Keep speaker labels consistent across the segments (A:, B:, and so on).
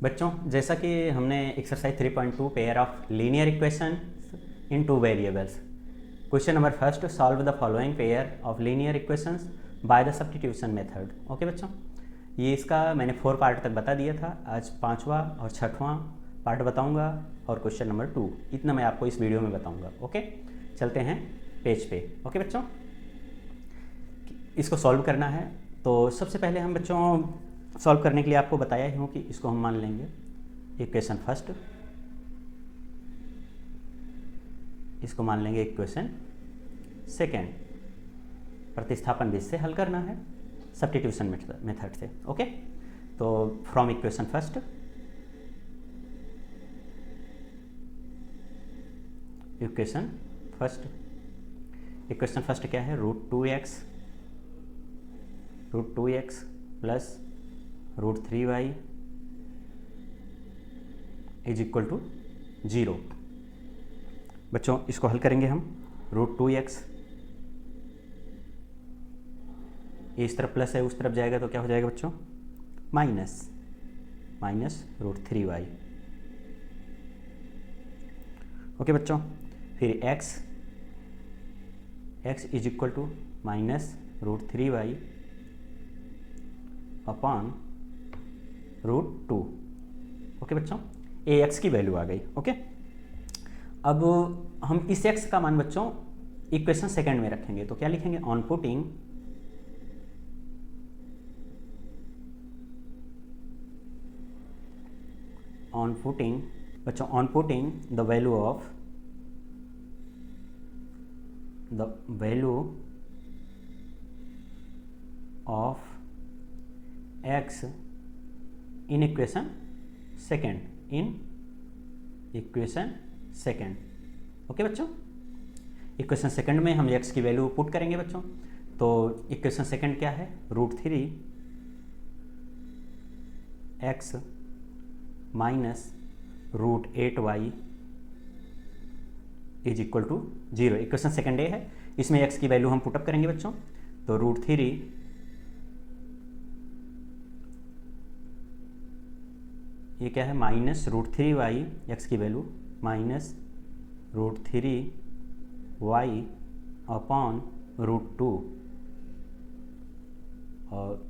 A: बच्चों, जैसा कि हमने exercise 3.2 pair of linear equation in two variables, question number first, solve the following pair of linear equations by the substitution method. Okay बच्चों, ये इसका मैंने 4 पार्ट तक बता दिया था। आज 5वां और 6वां पार्ट बताऊंगा और क्वेश्चन नंबर 2 इतना मैं आपको इस वीडियो में बताऊंगा। ओके, चलते हैं पेज पे। ओके बच्चों, इसको सॉल्व करना है। तो सबसे पहले हम बच्चों सॉल्व करने के लिए आपको बताया ही हूँ कि इसको हम मान लेंगे इक्वेशन फर्स्ट, इसको मान लेंगे इक्वेशन सेकेंड। प्रतिस्थापन विधि से हल करना है सब्स्टिट्यूशन मेथड से। ओके, तो from equation first, equation first क्या है, root two x plus √3y is equal to 0। बच्चों इसको हल करेंगे हम। √2x इस तरफ प्लस है, उस तरफ जाएगा तो क्या हो जाएगा बच्चों, माइनस √3y। ओके बच्चों, फिर x is equal to -√3y upon √2। Okay बच्चों, ax की वैल्यू आ गई। ओके, अब हम इस x का मान बच्चों इक्वेशन सेकंड में रखेंगे, तो क्या लिखेंगे, on putting the value of x in equation second. Okay बच्चों, इक्वेशन सेकेंड में हम x की वैल्यू पुट करेंगे बच्चों। तो इक्वेशन सेकेंड क्या है, √3x minus √8y is equal to 0। Equation second A है, इसमें x की वैल्यू हम पुटअप करेंगे बच्चों। तो √3 ये क्या है, -√3y, x की वैल्यू -√3y अपॉन √2 और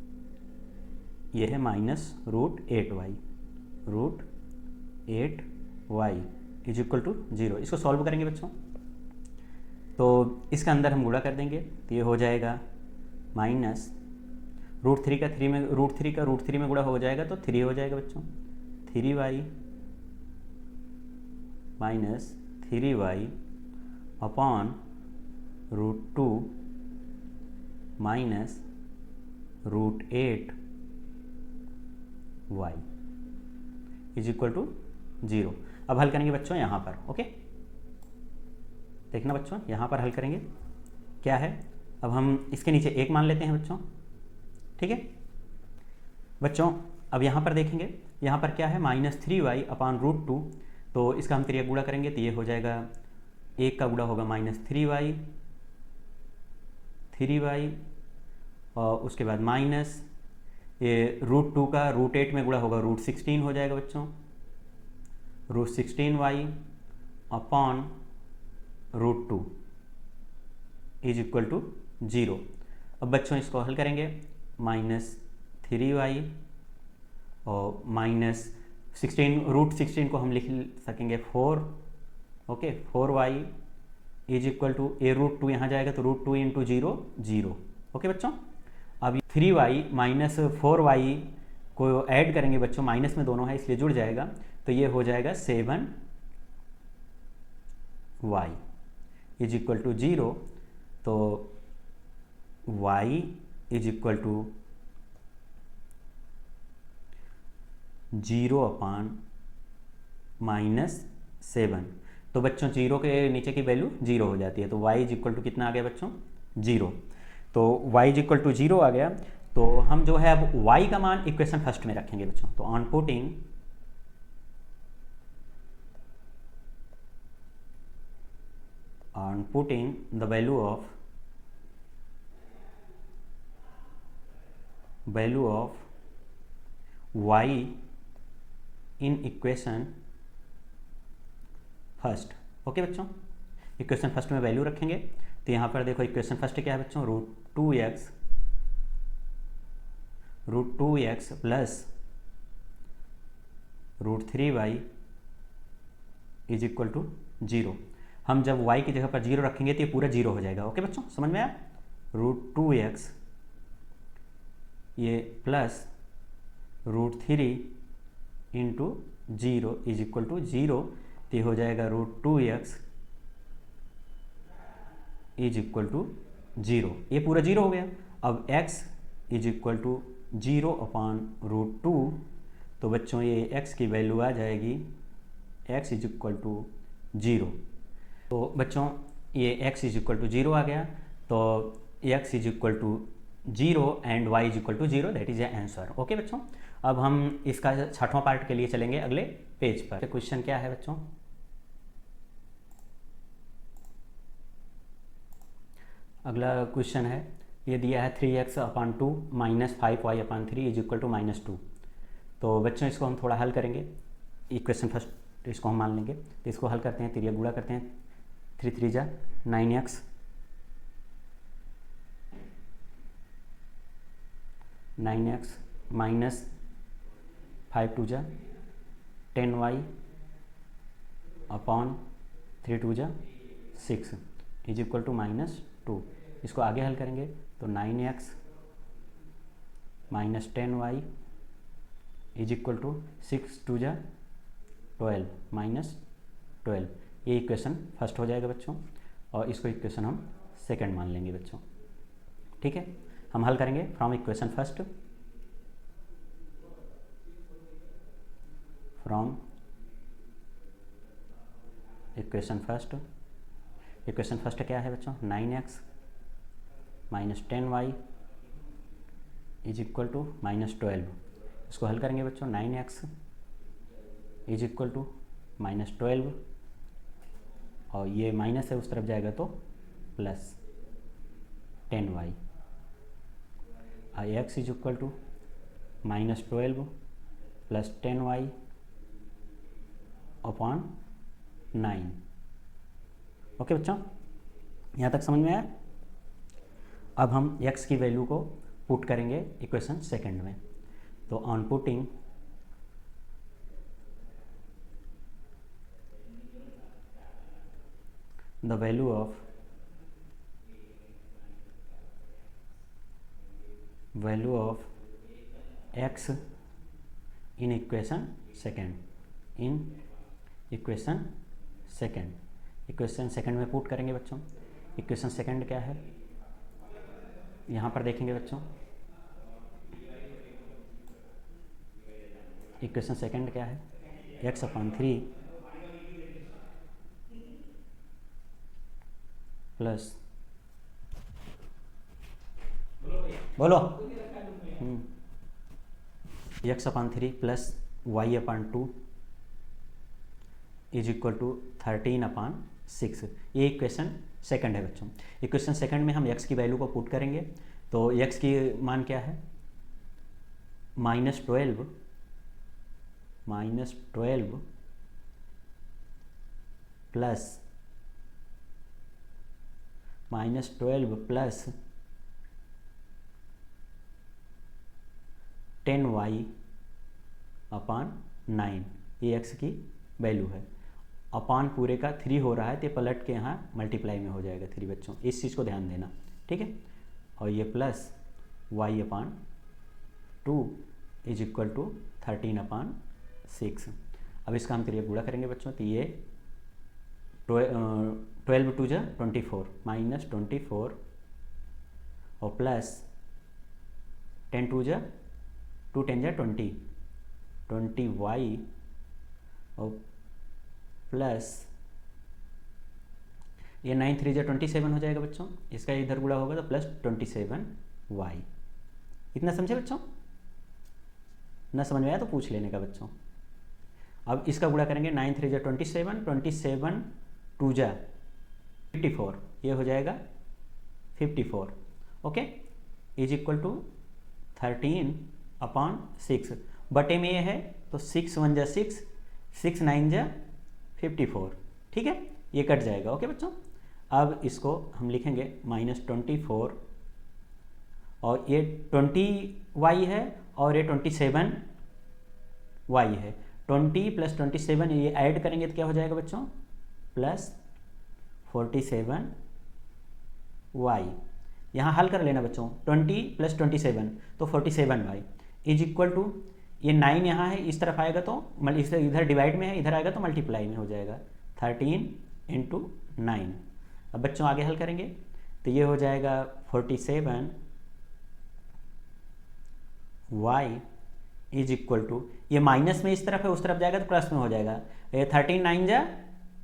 A: ये है -√8y इज इक्वल टू 0। इसको सॉल्व करेंगे बच्चों, तो इसका अंदर हम गुणा कर देंगे, तो ये हो जाएगा -√3 का 3 में गुणा हो जाएगा तो 3 हो जाएगा बच्चों। 3y minus 3y upon √2 minus √8y is equal to 0। अब हल करेंगे बच्चों यहाँ पर। ओके, देखना बच्चों, यहाँ पर हल करेंगे क्या है, अब हम इसके नीचे 1 मान लेते हैं बच्चों। ठीक है बच्चों, अब यहाँ पर देखेंगे, यहाँ पर क्या है, -3y अपॉन √2, तो इसका हम क्रिया गुणा करेंगे तो ये हो जाएगा, 1 का गुणा होगा -3y और उसके बाद माइनस ये √2 का √8 में गुणा होगा √16 हो जाएगा बच्चों, √16y upon √2 is equal to 0। अब बच्चों इसको हल करेंगे, -3y और -16 को हम लिख सकेंगे 4। Okay, 4y is equal to √2 यहाँ जाएगा तो √2 इंटू 0 0। ओके बच्चों, अब 3y माइनस 4y को ऐड करेंगे बच्चों, माइनस में दोनों है इसलिए जुड़ जाएगा, तो ये हो जाएगा 7y इज इक्वल टू 0। तो y is equal to 0 upon -7। तो बच्चों 0 के नीचे की वैल्यू 0 हो जाती है, तो y इज इक्वल टू कितना आ गया बच्चों, 0। तो y इज इक्वल टू 0 आ गया, तो हम जो है अब y का मान इक्वेशन फर्स्ट में रखेंगे बच्चों। तो on putting the value of y in equation first. Okay बच्चों, इक्वेशन फर्स्ट में वैल्यू रखेंगे। तो यहाँ पर देखो इक्वेशन फर्स्ट क्या है बच्चों, root two x plus √3y is equal to 0। हम जब y की जगह पर 0 रखेंगे तो ये पूरा 0 हो जाएगा। ओके बच्चों, समझ में आया। √2x ये plus √3 into 0 is equal to 0, तो हो जाएगा √2x इज इक्वल टू 0। ये पूरा 0 हो गया। अब x is equal to 0 upon √2, तो बच्चों ये x की वैल्यू आ जाएगी x इज इक्वल टू 0। तो बच्चों ये x इज इक्वल टू 0 आ गया, तो x is equal to 0 and y is equal to 0, that is a answer. Okay बच्चों, अब हम इसका छठवां पार्ट के लिए चलेंगे अगले पेज पर। क्वेश्चन क्या है बच्चों, अगला क्वेश्चन है, ये दिया है 3x/2 minus 5y/3 is equal to -2। तो बच्चों इसको हम थोड़ा हल करेंगे। इक्वेशन फर्स्ट इसको हम मान लेंगे, तो इसको हल करते हैं, तिरिया गुणा करते हैं। 3 3 जा 9x, 9x माइनस 5 2 जा 10y अपॉन 3 2 जा 6 इज इक्वल टू -2। इसको आगे हल करेंगे तो 9x minus 10y is equal to 6 2 जा 12 -12। ये इक्वेशन फर्स्ट हो जाएगा बच्चों, और इसको इक्वेशन हम सेकंड मान लेंगे बच्चों। ठीक है, हम हल करेंगे from equation first. From equation first, equation first क्या है बच्चों, 9x minus 10y is equal to -12। इसको हल करेंगे बच्चों, 9x इज इक्वल टू -12, और ये माइनस है उस तरफ जाएगा तो plus 10y, x is equal to -12 plus 10y upon 9। Okay बच्चों, यहाँ तक समझ में आया। अब हम x की वैल्यू को पुट करेंगे इक्वेशन सेकंड में। तो on putting the value of x in equation second, equation second में पुट करेंगे बच्चों। इक्वेशन सेकंड क्या है, यहाँ पर देखेंगे बच्चों, इक्वेशन सेकंड क्या है, x/3 प्लस बोलो x/3 plus y/2 is equal to 13/6। ये इक्वेशन सेकंड है बच्चों। इक्वेशन सेकंड में हम x की वैल्यू को पुट करेंगे, तो x की मान क्या है, -12 प्लस प्लस 10y/9, ये x की वैल्यू है। अपान पूरे का 3 हो रहा है, तो पलट के यहाँ मल्टीप्लाई में हो जाएगा 3 बच्चों, इस चीज़ को ध्यान देना। ठीक है, और ये plus y/2 is equal to 13/6। अब इसका हम 3 गुणा करेंगे बच्चों, तो ये 12 2 जा 24 -24 और प्लस 10 2 जा 2 10 जा 20y और प्लस ये 9 3 जा 27 हो जाएगा बच्चों। इसका इधर गुणा होगा तो प्लस 27y। इतना समझे बच्चों? ना समझ में आया तो पूछ लेने का बच्चों। अब इसका गुणा करेंगे, 9 3 जा 27, 27 2 जा 54, ये हो जाएगा 54। Okay, is equal to 13/6। बटे में ये है तो 6 1 जा 6, 6 9 जा 54, ठीक है, ये कट जाएगा। ओके बच्चों, अब इसको हम लिखेंगे -24 और ये 20y है और ये 27y है। 20 + 27 ये ऐड करेंगे तो क्या हो जाएगा बच्चों, +47y। यहाँ हल कर लेना बच्चों, 20 + 27 तो 47y इज इक्वल टू, ये 9 यहाँ है, इस तरफ आएगा तो इधर डिवाइड में है, इधर आएगा तो मल्टीप्लाई में हो जाएगा, 13 × 9। अब बच्चों आगे हल करेंगे तो ये हो जाएगा 47y इज इक्वल टू, ये माइनस में इस तरफ है, उस तरफ जाएगा तो प्लस में हो जाएगा। ये 13 9 जा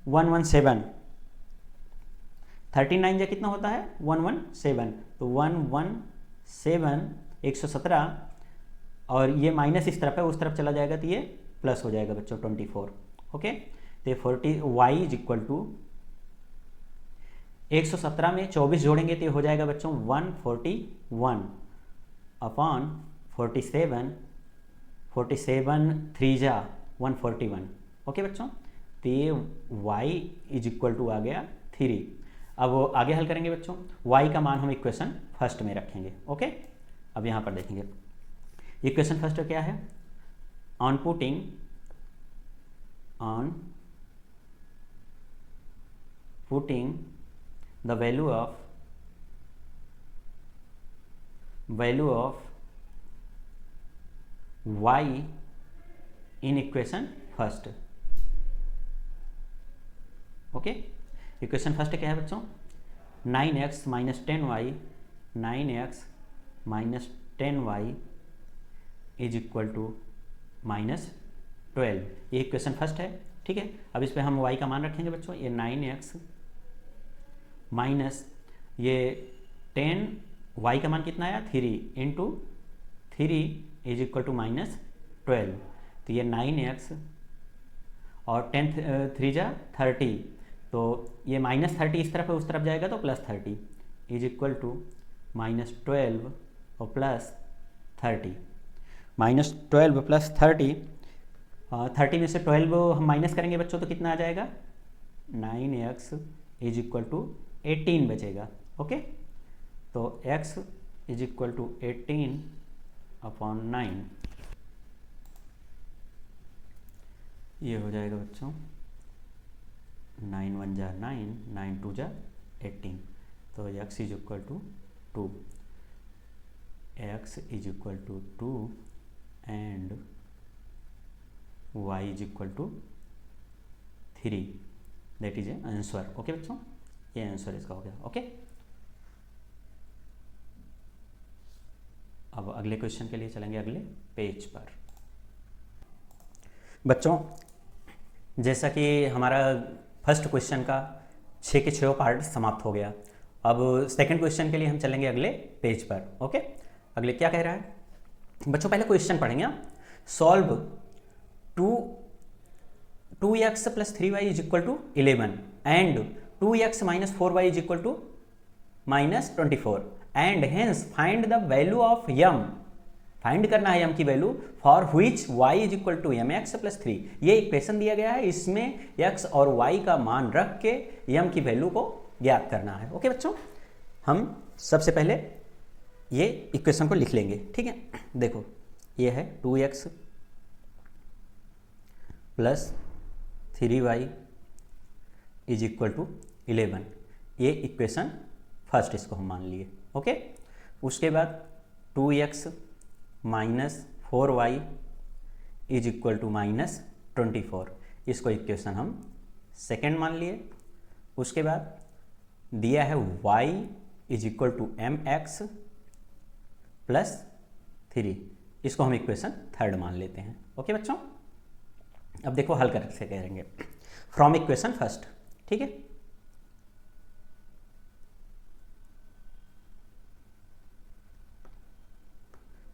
A: 117, 13 9 जा कितना होता है 117, तो 117 117, और ये माइनस इस तरफ है, उस तरफ चला जाएगा तो ये प्लस हो जाएगा बच्चों 24। ओके, तो 40y इज इक्वल टू 117 में 24 जोड़ेंगे तो ये हो जाएगा बच्चों 141 अपॉन 47, 47 3 जा 141। ओके बच्चों, तो ये y इज इक्वल टू आ गया 3। अब वो आगे हल करेंगे बच्चों, y का मान हम इक्वेशन फर्स्ट में रखेंगे। ओके, अब यहाँ पर देखेंगे इक्वेशन फर्स्ट क्या है, on putting the value of y in equation first। Okay, equation first क्या है बच्चों, 9x - 10y, 9x - 10y is equal to -12, ये इक्वेशन फर्स्ट है। ठीक है, अब इस पर हम y का मान रखेंगे बच्चों, ये 9x माइनस ये 10, y का मान कितना आया 3 × 3 इज इक्वल टू -12, तो ये 9x और 10 3 जा 30, तो ये -30 इस तरफ है, उस तरफ जाएगा तो +30 इज इक्वल टू -12 और +30, -12 + 30, 30 में से 12 हम माइनस करेंगे बच्चों तो कितना आ जाएगा, 9x इज इक्वल टू 18 बचेगा। ओके, तो x is equal to 18 upon 9, ये हो जाएगा बच्चों 9 1 जा 9, 9 2 जा 18, तो x is equal to 2, x is equal to 2 and y is equal to 3, that is a answer. Okay बच्चों, ये आंसर इसका हो गया। ओके, अब अगले क्वेश्चन के लिए चलेंगे अगले पेज पर। बच्चों, जैसा कि हमारा फर्स्ट क्वेश्चन का 6 के 6 पार्ट समाप्त हो गया, अब सेकंड क्वेश्चन के लिए हम चलेंगे अगले पेज पर। ओके, अगले क्या कह रहा है बच्चों, पहले क्वेश्चन पढ़ेंगे। Solve 2x + 3y is equal to 11 and 2x - 4y is equal to -24 and hence find the value of m, find करना है m की वैल्यू for which y is equal to mx + 3। ये इक्वेशन दिया गया है, इसमें x और y का मान रख के m की वैल्यू को ज्ञात करना है। ओके बच्चों, हम सबसे पहले ये इक्वेशन को लिख लेंगे। ठीक है, देखो ये है 2x + 3y is equal to 11, ये इक्वेशन फर्स्ट, इसको हम मान लिए। ओके, उसके बाद 2x - 4y is equal to -24, इसको इक्वेशन हम सेकेंड मान लिए। उसके बाद दिया है y is equal to mx + 3, इसको हम इक्वेशन थर्ड मान लेते हैं। ओके बच्चों, अब देखो हल कर से करेंगे फ्रॉम इक्वेशन फर्स्ट। ठीक है,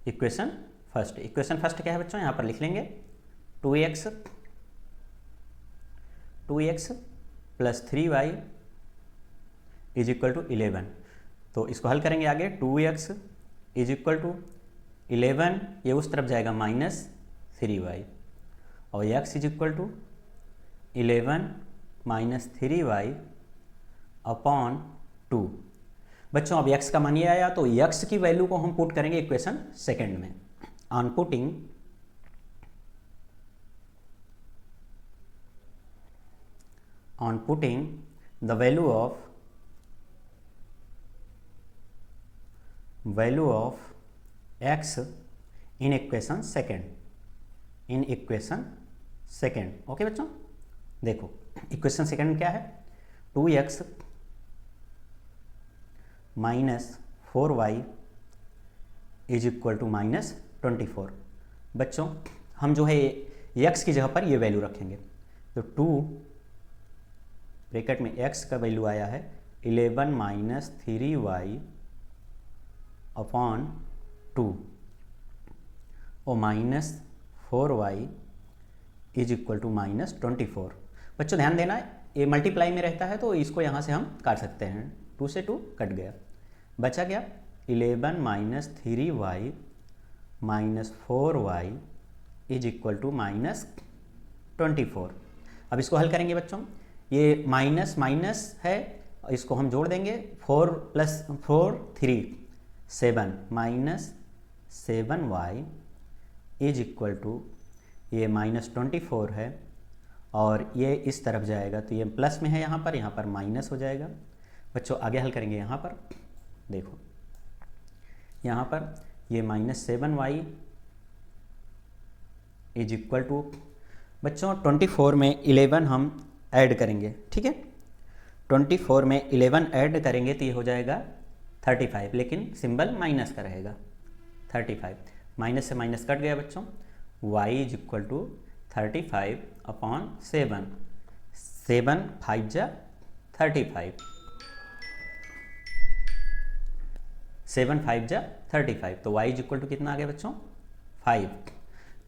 A: इक्वेशन फर्स्ट क्या है बच्चों, यहां पर लिख लेंगे 2x + 3y is equal to 11, तो इसको हल करेंगे आगे। 2x इज इक्वल टू 11, ये उस तरफ जाएगा -3y, और x is equal to 11 minus 3y upon 2। बच्चों अब x का मान ये आया, तो x की वैल्यू को हम पुट करेंगे इक्वेशन सेकेंड में। On putting the value of x in equation second. Okay बच्चों, देखो इक्वेशन सेकेंड में क्या है, 2x minus 4y is equal to minus 24। बच्चों हम जो है x की जगह पर ये वैल्यू रखेंगे, तो 2 ब्रैकेट में x का वैल्यू आया है 11 माइनस 3y अपॉन 2 और minus 4y is equal to minus 24। बच्चों ध्यान देना, ये मल्टीप्लाई में रहता है तो इसको यहाँ से हम काट सकते हैं, 2 से 2 कट गया, बचा क्या 11 minus 3y minus 4y is equal to minus 24। अब इसको हल करेंगे बच्चों, ये माइनस माइनस है, इसको हम जोड़ देंगे, 4 plus 4 3 7 minus 7y is equal to ये माइनस 24 है और ये इस तरफ जाएगा तो ये प्लस में है, यहाँ पर माइनस हो जाएगा। बच्चों आगे हल करेंगे, यहाँ पर देखो, यहाँ पर ये minus 7y is equal to, बच्चों 24 में 11 हम ऐड करेंगे, ठीक है, 24 में 11 ऐड करेंगे तो ये हो जाएगा 35, लेकिन सिंबल माइनस का रहेगा 35, माइनस से माइनस कट गया बच्चों, y is equal to 35 upon 7, 7 5 जा 35, 7 5 जा 35, तो y इज इक्वल टू कितना आ गया बच्चों 5।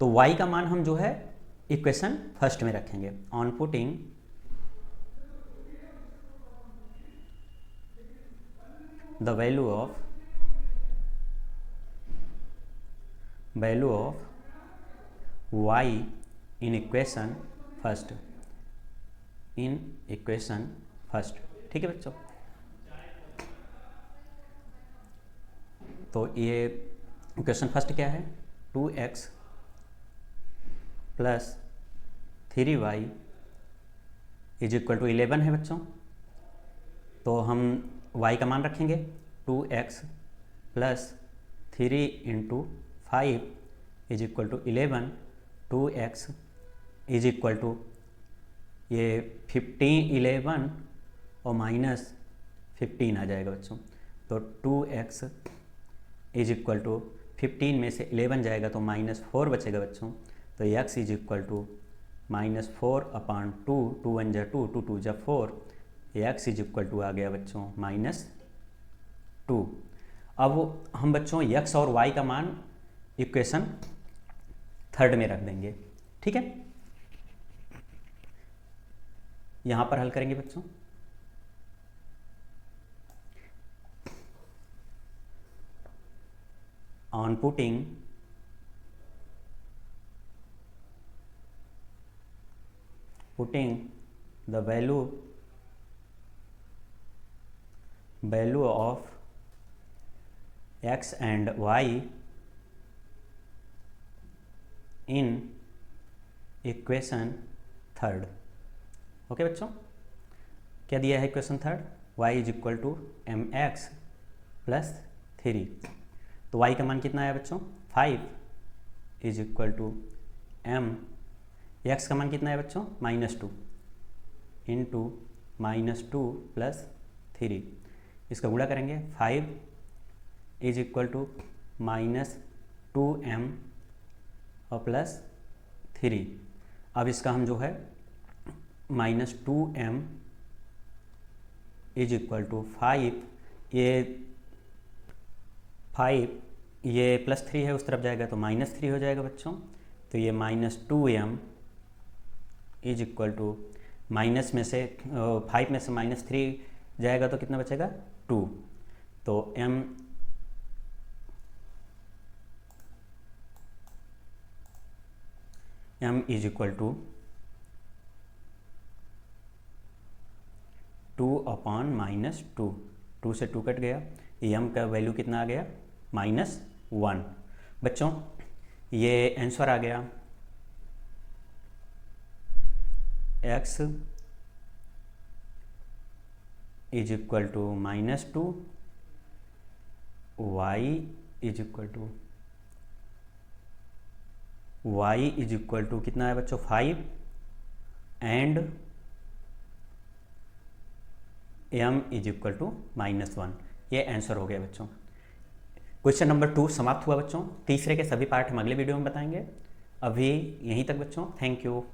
A: तो y का मान हम जो है इक्वेशन फर्स्ट में रखेंगे। On putting the value of y in equation first, ठीक है बच्चों। तो ये इक्वेशन फर्स्ट क्या है, 2x plus 3y is equal to 11 है बच्चों, तो हम y का मान रखेंगे 2x plus 3 into 5 is equal to 11, 2x is equal to ये 15 11 और माइनस 15 आ जाएगा बच्चों, तो 2x इज इक्वल टू 15 में से 11 जाएगा तो माइनस 4 बचेगा बच्चों, तो x is equal to minus 4 upon 2, 2 1 जा 2, 2 2 जा 4, x इज इक्वल टू आ गया बच्चों माइनस 2। अब हम बच्चों x और y का मान इक्वेशन थर्ड में रख देंगे, ठीक है। यहां पर हल करेंगे बच्चों, on putting the value of x and y in equation third. Okay बच्चों, क्या दिया है equation third, y is equal to mx plus 3, तो y का मान कितना आया बच्चों 5 is equal to m, x का मान कितना है बच्चों -2 इंटू -2 प्लस 3, इसका गुणा करेंगे 5 इज इक्वल टू -2m और प्लस 3। अब इसका हम जो है -2m इज इक्वल टू 5, ये प्लस 3 है, उस तरफ जाएगा तो -3 हो जाएगा बच्चों, तो ये -2m is equal to minus में से 5 में से -3 जाएगा तो कितना बचेगा 2, तो m m is equal to 2/-2, 2 से 2 कट गया, m का वैल्यू कितना आ गया -1। बच्चों ये आंसर आ गया x is equal to -2, y is equal to कितना है बच्चों 5 and m is equal to -1। ये आंसर हो गया बच्चों। क्वेश्चन नंबर 2 समाप्त हुआ बच्चों। तीसरे के सभी पार्ट हम अगले वीडियो में बताएंगे। अभी यहीं तक बच्चों, थैंक यू।